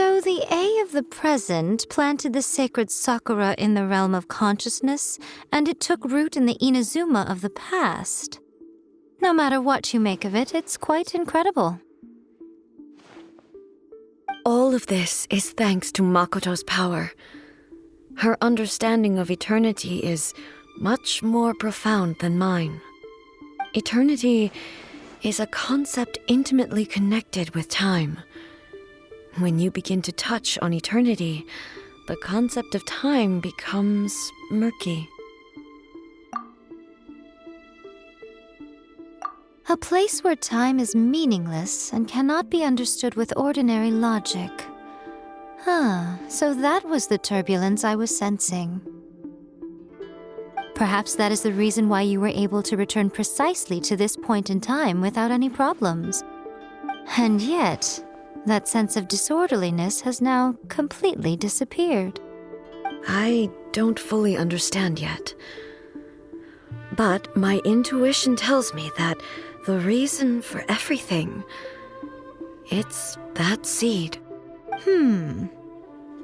So the A of the present planted the sacred sakura in the realm of consciousness, and it took root in the Inazuma of the past. No matter what you make of it, it's quite incredible. All of this is thanks to Makoto's power. Her understanding of eternity is much more profound than mine. Eternity is a concept intimately connected with time. When you begin to touch on eternity, the concept of time becomes murky. A place where time is meaningless and cannot be understood with ordinary logic. So that was the turbulence I was sensing. Perhaps that is the reason why you were able to return precisely to this point in time without any problems. And yet, that sense of disorderliness has now completely disappeared. I don't fully understand yet. But my intuition tells me that the reason for everything, it's that seed.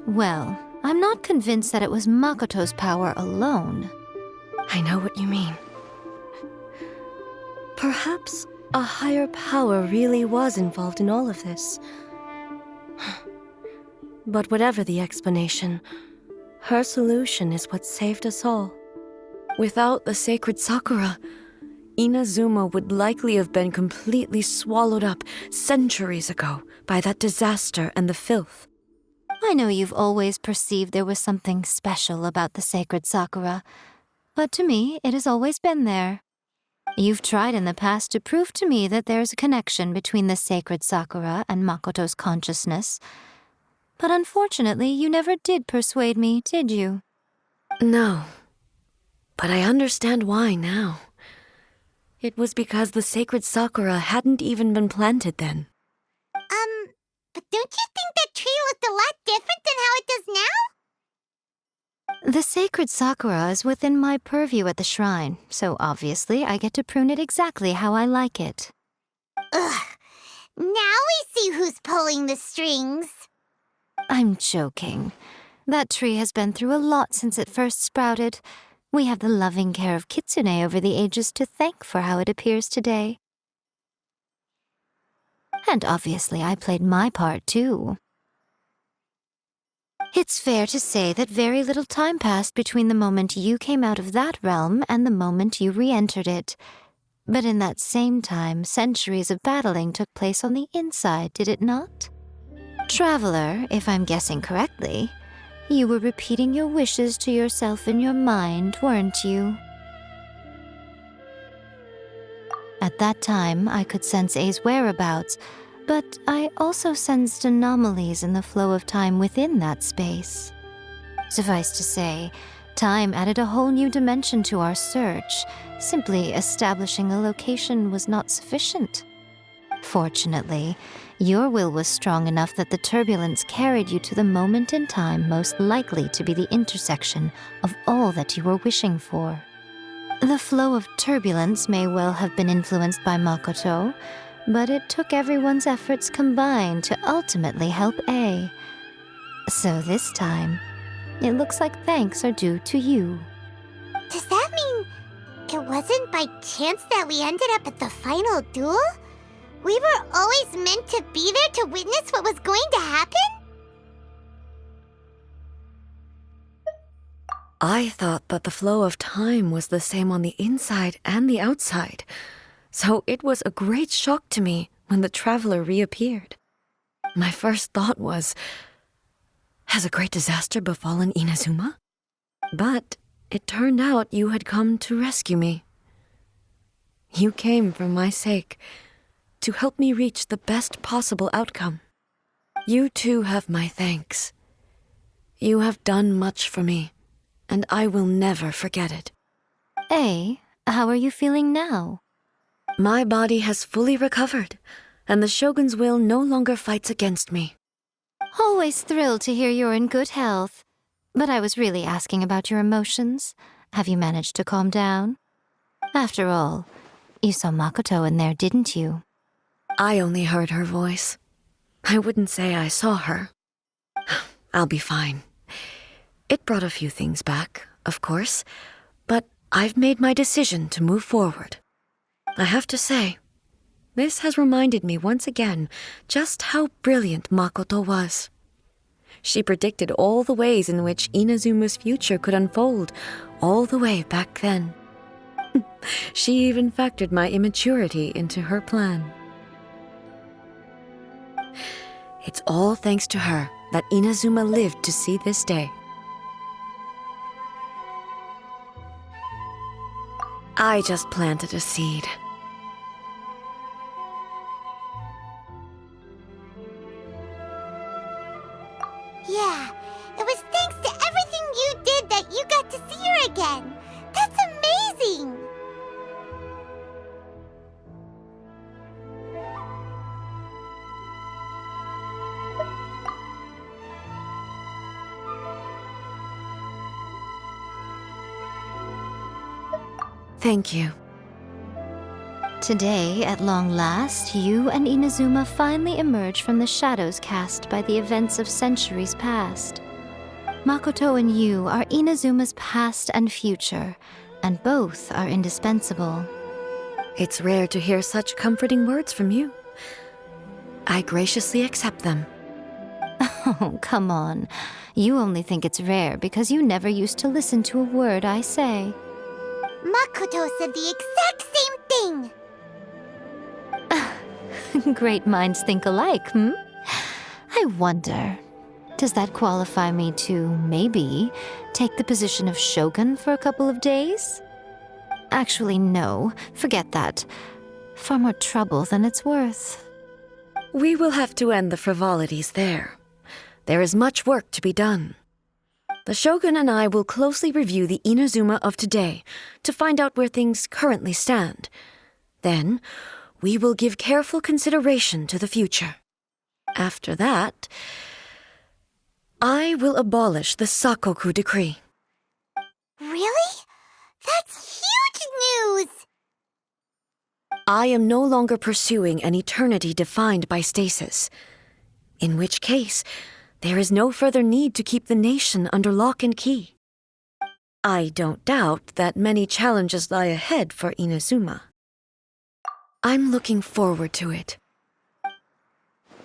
Well, I'm not convinced that it was Makoto's power alone. I know what you mean. Perhaps a higher power really was involved in all of this. But whatever the explanation, her solution is what saved us all. Without the sacred sakura, Inazuma would likely have been completely swallowed up centuries ago by that disaster and the filth. I know you've always perceived there was something special about the sacred sakura, but to me, it has always been there. You've tried in the past to prove to me that there's a connection between the sacred sakura and Makoto's consciousness, but unfortunately, you never did persuade me, did you? No, but I understand why now. It was because the sacred sakura hadn't even been planted then. But don't you think that tree looked a lot different than how it does now? The sacred sakura is within my purview at the shrine, so obviously I get to prune it exactly how I like it. Ugh. Now we see who's pulling the strings. I'm joking. That tree has been through a lot since it first sprouted. We have the loving care of Kitsune over the ages to thank for how it appears today. And obviously I played my part too. It's fair to say that very little time passed between the moment you came out of that realm and the moment you re-entered it. But in that same time, centuries of battling took place on the inside, did it not? Traveler, if I'm guessing correctly, you were repeating your wishes to yourself in your mind, weren't you? At that time, I could sense A's whereabouts, but I also sensed anomalies in the flow of time within that space. Suffice to say, time added a whole new dimension to our search. Simply establishing a location was not sufficient. Fortunately, your will was strong enough that the turbulence carried you to the moment in time most likely to be the intersection of all that you were wishing for. The flow of turbulence may well have been influenced by Makoto, but it took everyone's efforts combined to ultimately help A. So this time, it looks like thanks are due to you. Does that mean it wasn't by chance that we ended up at the final duel? We were always meant to be there to witness what was going to happen? I thought that the flow of time was the same on the inside and the outside, so it was a great shock to me when the traveler reappeared. My first thought was, has a great disaster befallen Inazuma? But it turned out you had come to rescue me. You came for my sake, to help me reach the best possible outcome. You too have my thanks. You have done much for me, and I will never forget it. A, how are you feeling now? My body has fully recovered, and the Shogun's will no longer fights against me. Always thrilled to hear you're in good health. But I was really asking about your emotions. Have you managed to calm down? After all, you saw Makoto in there, didn't you? I only heard her voice. I wouldn't say I saw her. I'll be fine. It brought a few things back, of course, but I've made my decision to move forward. I have to say, this has reminded me once again just how brilliant Makoto was. She predicted all the ways in which Inazuma's future could unfold, all the way back then. She even factored my immaturity into her plan. It's all thanks to her that Inazuma lived to see this day. I just planted a seed. Yeah, it was thanks to everything you did that you got to see her again. That's amazing! Thank you. Today, at long last, you and Inazuma finally emerge from the shadows cast by the events of centuries past. Makoto and you are Inazuma's past and future, and both are indispensable. It's rare to hear such comforting words from you. I graciously accept them. Oh, come on. You only think it's rare because you never used to listen to a word I say. Makoto said the exact same thing! Great minds think alike, hmm? I wonder, does that qualify me to, maybe, take the position of shogun for a couple of days? Actually, no. Forget that. Far more trouble than it's worth. We will have to end the frivolities there. There is much work to be done. The Shogun and I will closely review the Inazuma of today to find out where things currently stand. Then, we will give careful consideration to the future. After that, I will abolish the Sakoku decree. Really? That's huge news! I am no longer pursuing an eternity defined by stasis. In which case, there is no further need to keep the nation under lock and key. I don't doubt that many challenges lie ahead for Inazuma. I'm looking forward to it.